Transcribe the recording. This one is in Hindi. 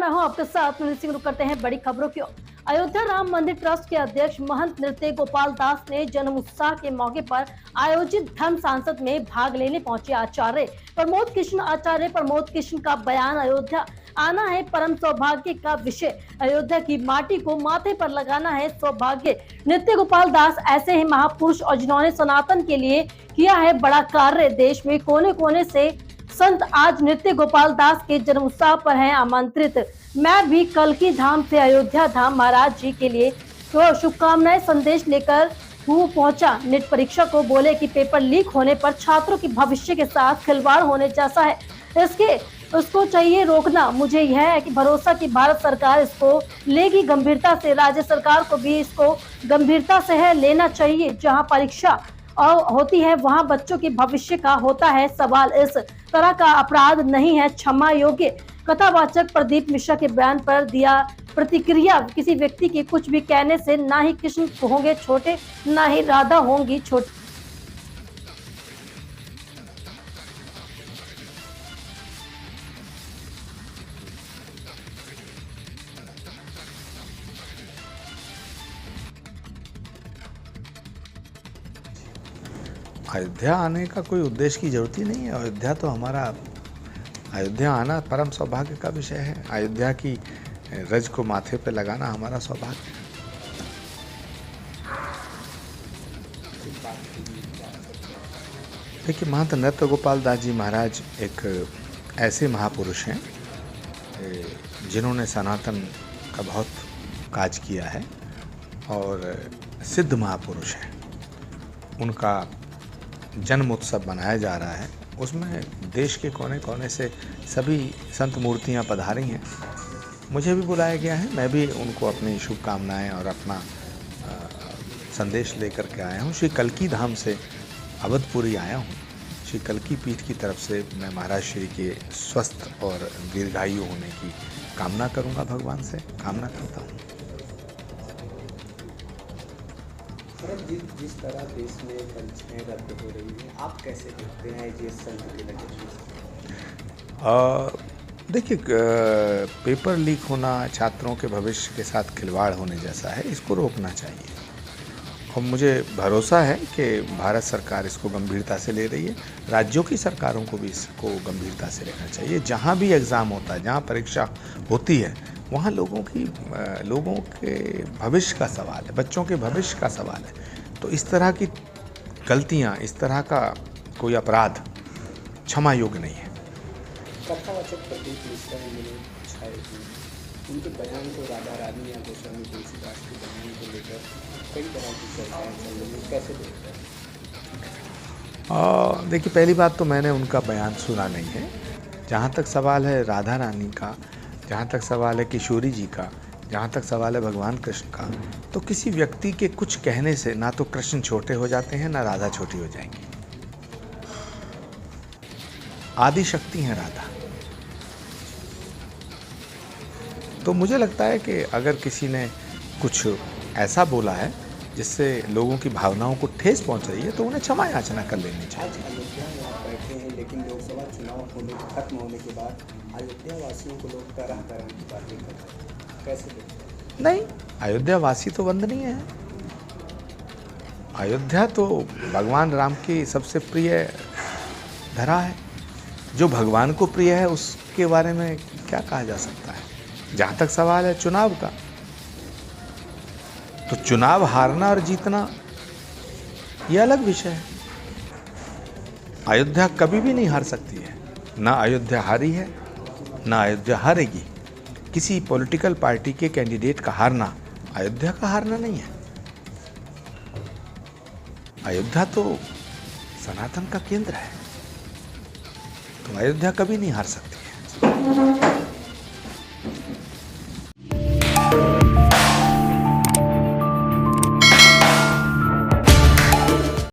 मैं हूं आपके साथ सिंह। करते हैं बड़ी खबरों की। अयोध्या राम मंदिर ट्रस्ट के अध्यक्ष महंत नृत्य गोपाल दास ने जन्म उत्सव के मौके पर आयोजित धर्म सांसद में भाग लेने पहुंचे आचार्य प्रमोद कृष्ण का बयान, अयोध्या आना है परम सौभाग्य का विषय, अयोध्या की माटी को माथे पर लगाना है सौभाग्य। नृत्य गोपाल दास ऐसे ही महापुरुष और जिन्होंने सनातन के लिए किया है बड़ा कार्य। देश में कोने कोने से संत आज नृत्य गोपाल दास के जन्म उत्सव पर हैं आमंत्रित। मैं भी कल की धाम से अयोध्या धाम महाराज जी के लिए तो शुभकामनाएं संदेश लेकर पहुंचा। नीट परीक्षा को बोले कि पेपर लीक होने पर छात्रों के भविष्य के साथ खिलवाड़ होने जैसा है, उसको चाहिए रोकना। मुझे यह है कि भरोसा कि भारत सरकार इसको लेगी गंभीरता से, राज्य सरकार को भी इसको गंभीरता से है लेना चाहिए। जहां परीक्षा और होती है वहां बच्चों के भविष्य का होता है सवाल। इस तरह का अपराध नहीं है क्षमा योग्य। कथावाचक प्रदीप मिश्रा के बयान पर दिया प्रतिक्रिया, किसी व्यक्ति के कुछ भी कहने से ना ही कृष्ण होंगे छोटे ना ही राधा होंगी छोटी। अयोध्या आने का कोई उद्देश्य की जरूरत ही नहीं है। अयोध्या तो हमारा, अयोध्या आना परम सौभाग्य का विषय है। अयोध्या की रज को माथे पे लगाना हमारा सौभाग्य। देखिए, महंत नृत्य गोपाल दास जी महाराज एक ऐसे महापुरुष हैं जिन्होंने सनातन का बहुत काज किया है और सिद्ध महापुरुष हैं। उनका जन्म उत्सव मनाया जा रहा है, उसमें देश के कोने कोने से सभी संत मूर्तियां पधारी हैं। मुझे भी बुलाया गया है, मैं भी उनको अपनी शुभकामनाएं और अपना संदेश लेकर के आया हूं। श्री कल्की धाम से अवधपुरी आया हूं। श्री कल्की पीठ की तरफ से मैं महाराज श्री के स्वस्थ और दीर्घायु होने की कामना करूंगा, भगवान से कामना करता हूँ। जिस तरह देश में परीक्षाएं रद्द हो रही हैं, आप कैसे देखते हैं जिस संघ के नजरिए से? देखिए, पेपर लीक होना छात्रों के भविष्य के साथ खिलवाड़ होने जैसा है, इसको रोकना चाहिए। और मुझे भरोसा है कि भारत सरकार इसको गंभीरता से ले रही है। राज्यों की सरकारों को भी इसको गंभीरता से लेना चाहिए। जहाँ भी एग्ज़ाम होता है, जहाँ परीक्षा होती है, वहाँ लोगों के भविष्य का सवाल है, बच्चों के भविष्य का सवाल है। तो इस तरह की गलतियाँ, इस तरह का कोई अपराध क्षमा योग्य नहीं है। कथावाचक प्रदीप मिश्रा छाए उनके बयान को राधा रानी या गोस्वामी तुलसीदास के बयान को लेकर कई तरह की चर्चाएं चल रही हैं, कैसे देखते हैं? देखिए, पहली बात तो मैंने उनका बयान सुना नहीं है। जहाँ तक सवाल है राधा रानी का, जहाँ तक सवाल है किशोरी जी का, जहाँ तक सवाल है भगवान कृष्ण का, तो किसी व्यक्ति के कुछ कहने से ना तो कृष्ण छोटे हो जाते हैं ना राधा छोटी हो जाएंगी। आदि शक्ति हैं राधा। तो मुझे लगता है कि अगर किसी ने कुछ ऐसा बोला है जिससे लोगों की भावनाओं को ठेस पहुंच रही है, तो उन्हें क्षमा याचना कर लेनी चाहिए। आज अयोध्या में आप बैठे हैं, लेकिन लोकसभा चुनाव खत्म होने के बाद अयोध्या वासियों को लोग तरह तरह की बातें कर रहे हैं, कैसे देखते हैं? नहीं, अयोध्या वासी तो वंदनीय है। अयोध्या तो भगवान राम की सबसे प्रिय धरा है। जो भगवान को प्रिय है उसके बारे में क्या कहा जा सकता है। जहाँ तक सवाल है चुनाव का, तो चुनाव हारना और जीतना ये अलग विषय है। अयोध्या कभी भी नहीं हार सकती है, ना अयोध्या हारी है ना अयोध्या हारेगी। किसी पॉलिटिकल पार्टी के कैंडिडेट का हारना अयोध्या का हारना नहीं है। अयोध्या तो सनातन का केंद्र है, तो अयोध्या कभी नहीं हार सकती है।